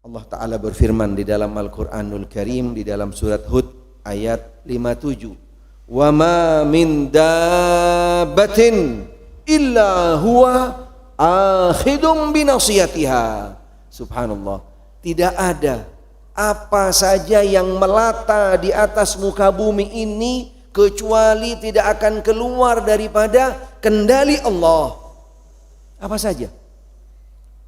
Allah Ta'ala berfirman di dalam Al-Quranul Karim di dalam surat Hud ayat 57. Wa ma min dabbatin illa huwa akhidum binasiyatiha. Subhanallah. Tidak ada apa saja yang melata di atas muka bumi ini kecuali tidak akan keluar daripada kendali Allah. Apa saja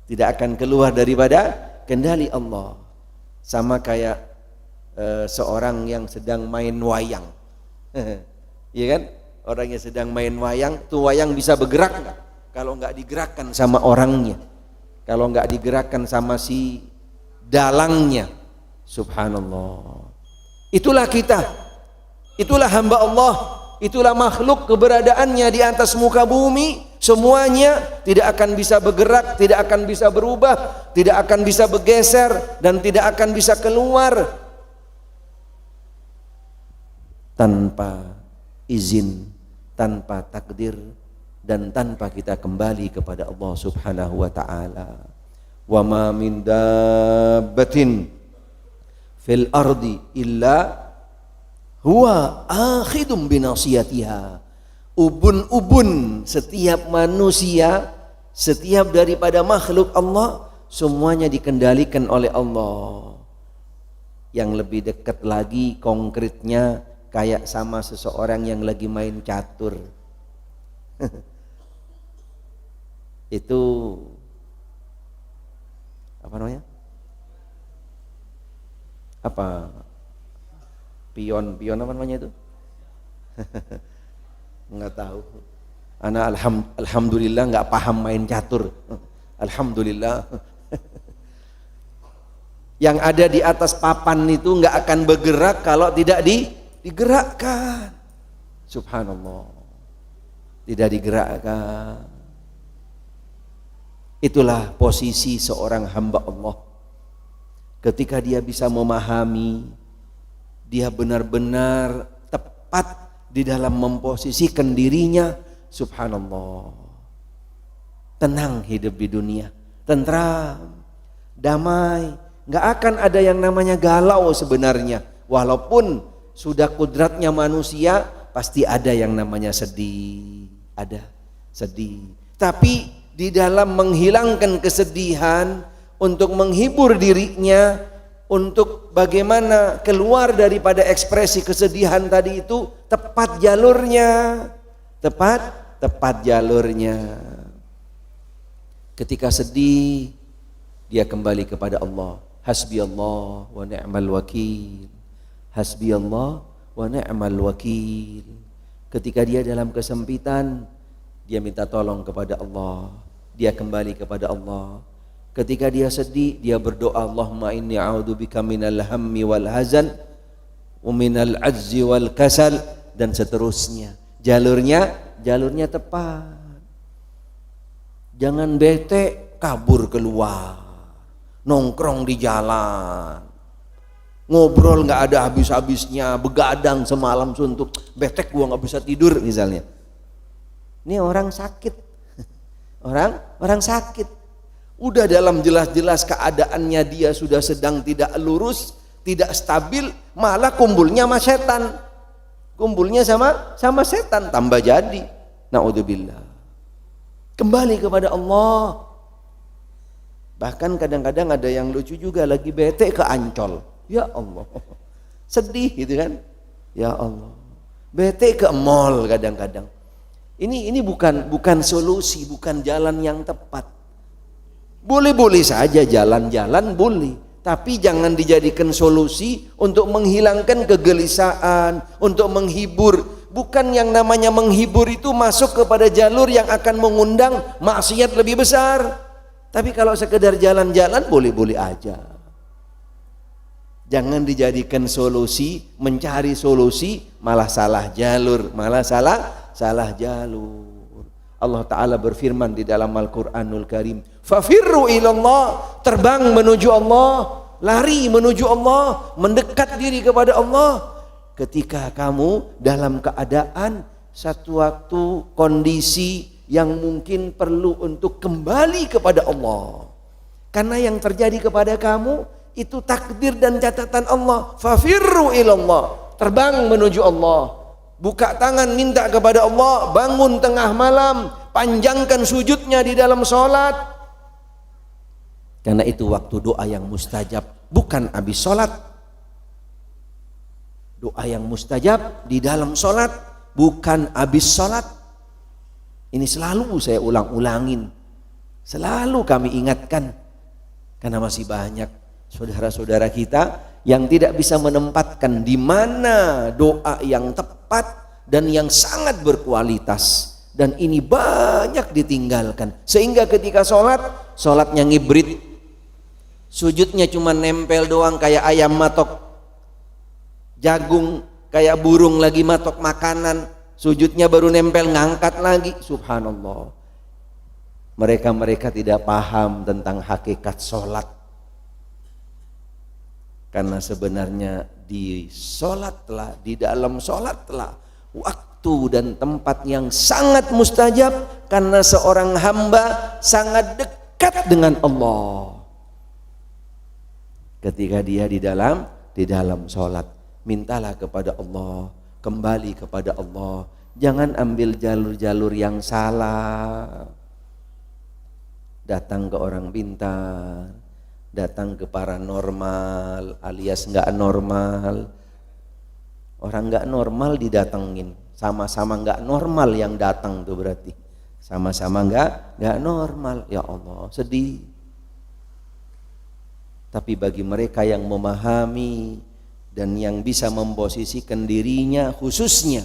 tidak akan keluar daripada kendali Allah. Sama kayak seorang yang sedang main wayang. Iya kan? Orang yang sedang main wayang, tuh wayang bisa bergerak enggak? Kalau enggak digerakkan sama orangnya, kalau enggak digerakkan sama si dalangnya. Subhanallah. Itulah kita, itulah hamba Allah, itulah makhluk keberadaannya di atas muka bumi. Semuanya tidak akan bisa bergerak, tidak akan bisa berubah, tidak akan bisa bergeser, dan tidak akan bisa keluar tanpa izin, tanpa takdir, dan tanpa kita kembali kepada Allah Subhanahu wa ta'ala. Wa ma min dabbatin fil ardi illa huwa akhidum binasiyatiha. Ubun-ubun setiap manusia, setiap daripada makhluk Allah, semuanya dikendalikan oleh Allah. Yang lebih dekat lagi konkretnya kayak sama seseorang yang lagi main catur. Itu apa namanya? Apa? Pion apa namanya itu? Nggak tahu. Ana alhamdulillah nggak paham main catur. Alhamdulillah. Yang ada di atas papan itu nggak akan bergerak kalau tidak digerakkan. Subhanallah. Tidak digerakkan. Itulah posisi seorang hamba Allah. Ketika dia bisa memahami, dia benar-benar tepat di dalam memposisikan dirinya. Subhanallah. Tenang hidup di dunia, tentram, damai. Gak akan ada yang namanya galau sebenarnya. Walaupun sudah kudratnya manusia, pasti ada yang namanya sedih. Ada sedih. Tapi di dalam menghilangkan kesedihan, untuk menghibur dirinya, untuk bagaimana keluar daripada ekspresi kesedihan tadi itu, tepat jalurnya, tepat jalurnya. Ketika sedih, dia kembali kepada Allah. Hasbiyallah wa ni'mal wakil. Hasbiyallah wa ni'mal wakil. Ketika dia dalam kesempitan, dia minta tolong kepada Allah. Dia kembali kepada Allah. Ketika dia sedih, dia berdoa, Allahumma inni a'udzubika minal hammi wal hazan wa minal ajzi wal kasal, dan seterusnya. Jalurnya tepat. Jangan bete kabur keluar, nongkrong di jalan, ngobrol nggak ada habis-habisnya, begadang semalam suntuk, betek gua nggak bisa tidur misalnya. Ini orang sakit, orang sakit. Udah dalam jelas-jelas keadaannya dia sudah sedang tidak lurus, tidak stabil, malah kumpulnya sama setan. Kumpulnya sama setan, tambah jadi. Naudzubillah. Kembali kepada Allah. Bahkan kadang-kadang ada yang lucu juga, lagi bete ke Ancol. Ya Allah. Sedih gitu kan? Ya Allah. Bete ke mall kadang-kadang. Ini bukan solusi, bukan jalan yang tepat. Boleh-boleh saja jalan-jalan boleh, tapi jangan dijadikan solusi untuk menghilangkan kegelisahan, untuk menghibur. Bukan yang namanya menghibur itu masuk kepada jalur yang akan mengundang maksiat lebih besar. Tapi kalau sekedar jalan-jalan boleh-boleh aja. Jangan dijadikan solusi, mencari solusi malah salah jalur, malah salah jalur. Allah Ta'ala berfirman di dalam Al-Quranul Karim, fafirru ilallah, terbang menuju Allah, lari menuju Allah, mendekat diri kepada Allah. Ketika kamu dalam keadaan satu waktu kondisi yang mungkin perlu untuk kembali kepada Allah, Karena yang terjadi kepada kamu itu takdir dan catatan Allah. Fafirru ilallah, terbang menuju Allah. Buka tangan minta kepada Allah, bangun tengah malam, panjangkan sujudnya di dalam sholat. Karena itu waktu doa yang mustajab, bukan habis sholat. Doa yang mustajab di dalam sholat, bukan habis sholat. Ini selalu saya ulang-ulangin, selalu kami ingatkan. Karena masih banyak saudara-saudara kita yang tidak bisa menempatkan di mana doa yang tepat dan yang sangat berkualitas. Dan ini banyak ditinggalkan. Sehingga ketika sholatnya ngibrit. Sujudnya cuma nempel doang kayak ayam matok jagung, kayak burung lagi matok makanan. Sujudnya baru nempel, ngangkat lagi. Subhanallah. Mereka tidak paham tentang hakikat sholat. Karena sebenarnya di sholatlah, di dalam sholatlah waktu dan tempat yang sangat mustajab. Karena seorang hamba sangat dekat dengan Allah ketika dia di dalam sholat. Mintalah kepada Allah, kembali kepada Allah. Jangan ambil jalur-jalur yang salah. Datang ke orang pintar, datang ke paranormal alias nggak normal. Orang nggak normal didatengin, sama-sama nggak normal yang datang tuh berarti sama-sama nggak normal. Ya Allah, sedih. Tapi bagi mereka yang memahami dan yang bisa memposisikan dirinya, khususnya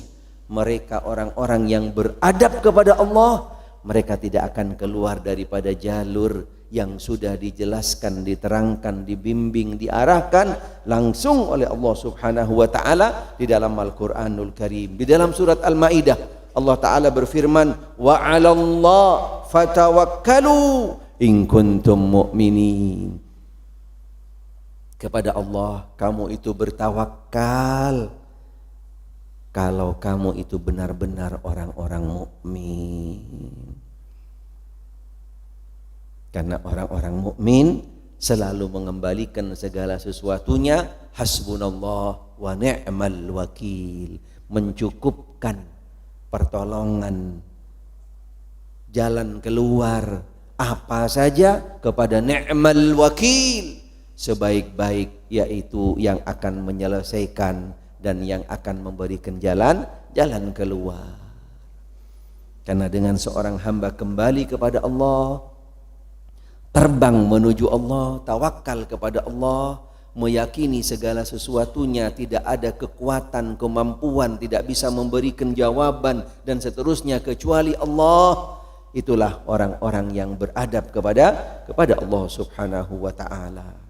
mereka orang-orang yang beradab kepada Allah, mereka tidak akan keluar daripada jalur yang sudah dijelaskan, diterangkan, dibimbing, diarahkan langsung oleh Allah Subhanahu wa taala di dalam Al-Qur'anul Karim. Di dalam surat Al-Maidah Allah taala berfirman, "Wa 'alallah fatawakkalu in kuntum mu'minin." Kepada Allah kamu itu bertawakal kalau kamu itu benar-benar orang-orang mukmin. Karena orang-orang mukmin selalu mengembalikan segala sesuatunya hasbunallah wa ni'mal wakil, mencukupkan pertolongan, jalan keluar apa saja kepada ni'mal wakil, sebaik-baik, yaitu yang akan menyelesaikan dan yang akan memberikan jalan keluar. Karena dengan seorang hamba kembali kepada Allah, terbang menuju Allah, tawakal kepada Allah, meyakini segala sesuatunya tidak ada kekuatan, kemampuan, tidak bisa memberikan jawaban dan seterusnya kecuali Allah. Itulah orang-orang yang beradab kepada Allah Subhanahu wa taala.